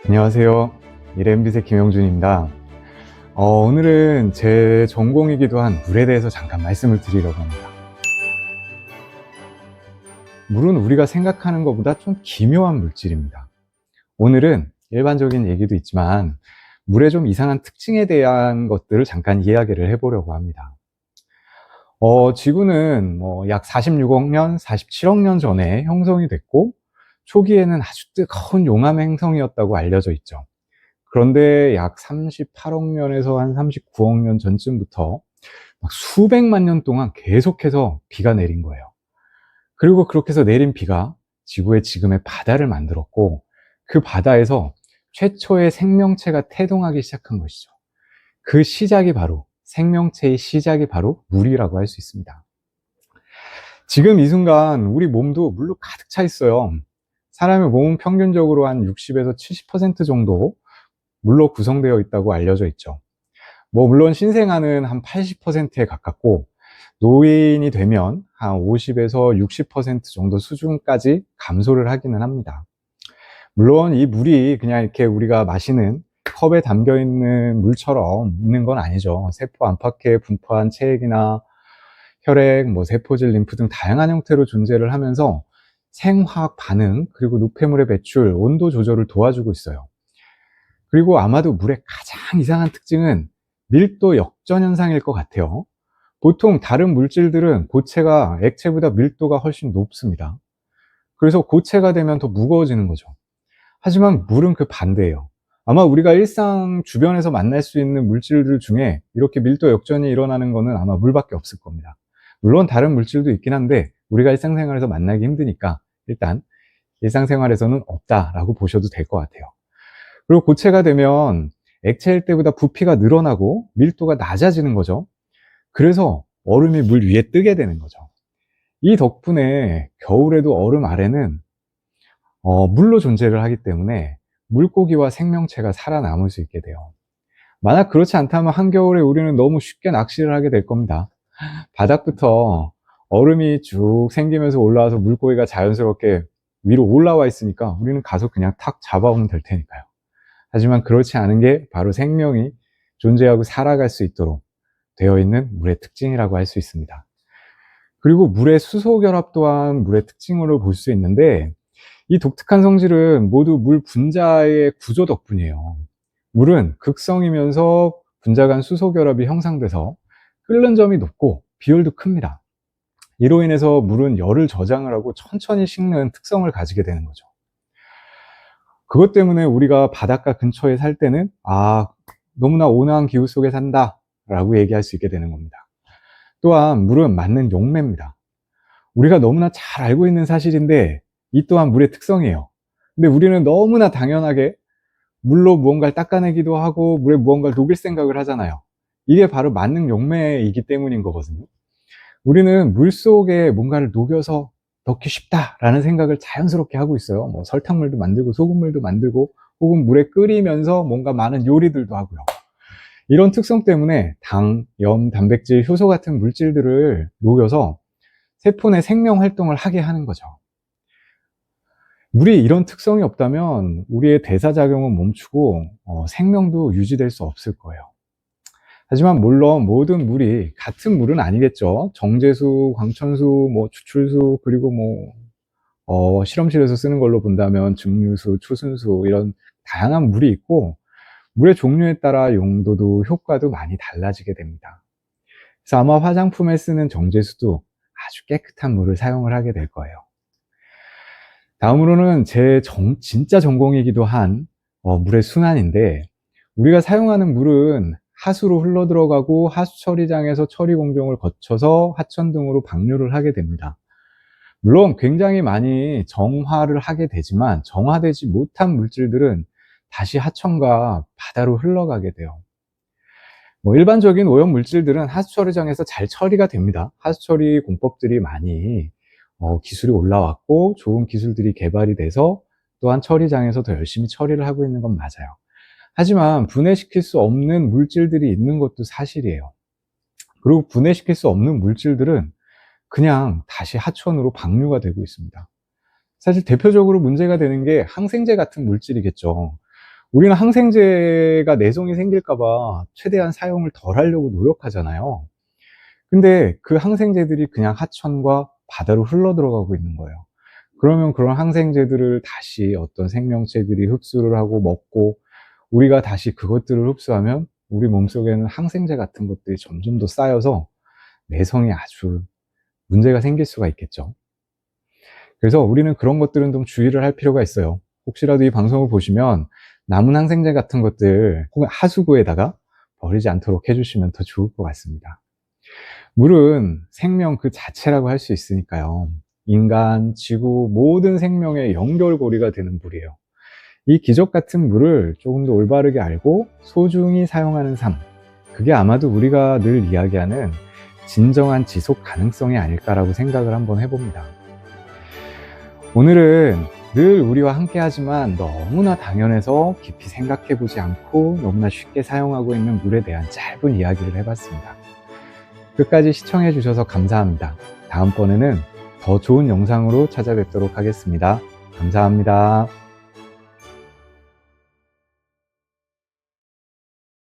안녕하세요. 이레인빛의 김영준입니다. 오늘은 제 전공이기도 한 물에 대해서 잠깐 말씀을 드리려고 합니다. 물은 우리가 생각하는 것보다 좀 기묘한 물질입니다. 오늘은 일반적인 얘기도 있지만 물의 좀 이상한 특징에 대한 것들을 잠깐 이야기를 해보려고 합니다. 지구는 약 46억 년, 47억 년 전에 형성이 됐고 초기에는 아주 뜨거운 용암 행성이었다고 알려져 있죠. 그런데 약 38억 년에서 한 39억 년 전쯤부터 막 수백만 년 동안 계속해서 비가 내린 거예요. 그리고 그렇게 해서 내린 비가 지구의 지금의 바다를 만들었고, 그 바다에서 최초의 생명체가 태동하기 시작한 것이죠. 그 시작이 바로, 생명체의 시작이 바로 물이라고 할 수 있습니다. 지금 이 순간 우리 몸도 물로 가득 차 있어요. 사람의 몸은 평균적으로 한 60에서 70% 정도 물로 구성되어 있다고 알려져 있죠. 물론 신생아는 한 80%에 가깝고 노인이 되면 한 50에서 60% 정도 수준까지 감소를 하기는 합니다. 물론 이 물이 그냥 이렇게 우리가 마시는 컵에 담겨 있는 물처럼 있는 건 아니죠. 세포 안팎에 분포한 체액이나 혈액, 세포질, 림프 등 다양한 형태로 존재를 하면서 생화학 반응, 그리고 노폐물의 배출, 온도 조절을 도와주고 있어요. 그리고 아마도 물의 가장 이상한 특징은 밀도 역전 현상일 것 같아요. 보통 다른 물질들은 고체가 액체보다 밀도가 훨씬 높습니다. 그래서 고체가 되면 더 무거워지는 거죠. 하지만 물은 그 반대예요. 아마 우리가 일상 주변에서 만날 수 있는 물질들 중에 이렇게 밀도 역전이 일어나는 거는 아마 물밖에 없을 겁니다. 물론 다른 물질도 있긴 한데 우리가 일상생활에서 만나기 힘드니까 일단 일상생활에서는 없다라고 보셔도 될 것 같아요. 그리고 고체가 되면 액체일 때보다 부피가 늘어나고 밀도가 낮아지는 거죠. 그래서 얼음이 물 위에 뜨게 되는 거죠. 이 덕분에 겨울에도 얼음 아래는 물로 존재를 하기 때문에 물고기와 생명체가 살아남을 수 있게 돼요. 만약 그렇지 않다면 한겨울에 우리는 너무 쉽게 낚시를 하게 될 겁니다. 바닥부터 얼음이 쭉 생기면서 올라와서 물고기가 자연스럽게 위로 올라와 있으니까 우리는 가서 그냥 탁 잡아오면 될 테니까요. 하지만 그렇지 않은 게 바로 생명이 존재하고 살아갈 수 있도록 되어 있는 물의 특징이라고 할 수 있습니다. 그리고 물의 수소 결합 또한 물의 특징으로 볼 수 있는데, 이 독특한 성질은 모두 물 분자의 구조 덕분이에요. 물은 극성이면서 분자 간 수소 결합이 형성돼서 끓는 점이 높고 비율도 큽니다. 이로 인해서 물은 열을 저장을 하고 천천히 식는 특성을 가지게 되는 거죠. 그것 때문에 우리가 바닷가 근처에 살 때는 너무나 온화한 기후 속에 산다 라고 얘기할 수 있게 되는 겁니다. 또한 물은 맞는 용매입니다. 우리가 너무나 잘 알고 있는 사실인데 이 또한 물의 특성이에요. 근데 우리는 너무나 당연하게 물로 무언가를 닦아내기도 하고 물에 무언가를 녹일 생각을 하잖아요. 이게 바로 만능 용매이기 때문인 거거든요. 우리는 물속에 뭔가를 녹여서 넣기 쉽다라는 생각을 자연스럽게 하고 있어요. 설탕물도 만들고 소금물도 만들고 혹은 물에 끓이면서 뭔가 많은 요리들도 하고요. 이런 특성 때문에 당, 염, 단백질, 효소 같은 물질들을 녹여서 세포 내 생명 활동을 하게 하는 거죠. 물이 이런 특성이 없다면 우리의 대사작용은 멈추고 생명도 유지될 수 없을 거예요. 하지만 물론 모든 물이 같은 물은 아니겠죠. 정제수, 광천수, 추출수, 그리고 실험실에서 쓰는 걸로 본다면 증류수, 초순수 이런 다양한 물이 있고 물의 종류에 따라 용도도 효과도 많이 달라지게 됩니다. 그래서 아마 화장품에 쓰는 정제수도 아주 깨끗한 물을 사용을 하게 될 거예요. 다음으로는 진짜 전공이기도 한 물의 순환인데, 우리가 사용하는 물은 하수로 흘러 들어가고 하수 처리장에서 처리 공정을 거쳐서 하천 등으로 방류를 하게 됩니다. 물론 굉장히 많이 정화를 하게 되지만 정화되지 못한 물질들은 다시 하천과 바다로 흘러가게 돼요. 일반적인 오염 물질들은 하수 처리장에서 잘 처리가 됩니다. 하수 처리 공법들이 많이 기술이 올라왔고 좋은 기술들이 개발이 돼서 또한 처리장에서 더 열심히 처리를 하고 있는 건 맞아요. 하지만 분해시킬 수 없는 물질들이 있는 것도 사실이에요. 그리고 분해시킬 수 없는 물질들은 그냥 다시 하천으로 방류가 되고 있습니다. 사실 대표적으로 문제가 되는 게 항생제 같은 물질이겠죠. 우리는 항생제가 내성이 생길까 봐 최대한 사용을 덜 하려고 노력하잖아요. 근데 그 항생제들이 그냥 하천과 바다로 흘러 들어가고 있는 거예요. 그러면 그런 항생제들을 다시 어떤 생명체들이 흡수를 하고 먹고, 우리가 다시 그것들을 흡수하면 우리 몸속에는 항생제 같은 것들이 점점 더 쌓여서 내성이 아주 문제가 생길 수가 있겠죠. 그래서 우리는 그런 것들은 좀 주의를 할 필요가 있어요. 혹시라도 이 방송을 보시면 남은 항생제 같은 것들 혹은 하수구에다가 버리지 않도록 해주시면 더 좋을 것 같습니다. 물은 생명 그 자체라고 할 수 있으니까요. 인간, 지구, 모든 생명의 연결고리가 되는 물이에요. 이 기적 같은 물을 조금 더 올바르게 알고 소중히 사용하는 삶, 그게 아마도 우리가 늘 이야기하는 진정한 지속 가능성이 아닐까라고 생각을 한번 해봅니다. 오늘은 늘 우리와 함께 하지만 너무나 당연해서 깊이 생각해 보지 않고 너무나 쉽게 사용하고 있는 물에 대한 짧은 이야기를 해봤습니다. 끝까지 시청해 주셔서 감사합니다. 다음번에는 더 좋은 영상으로 찾아뵙도록 하겠습니다. 감사합니다.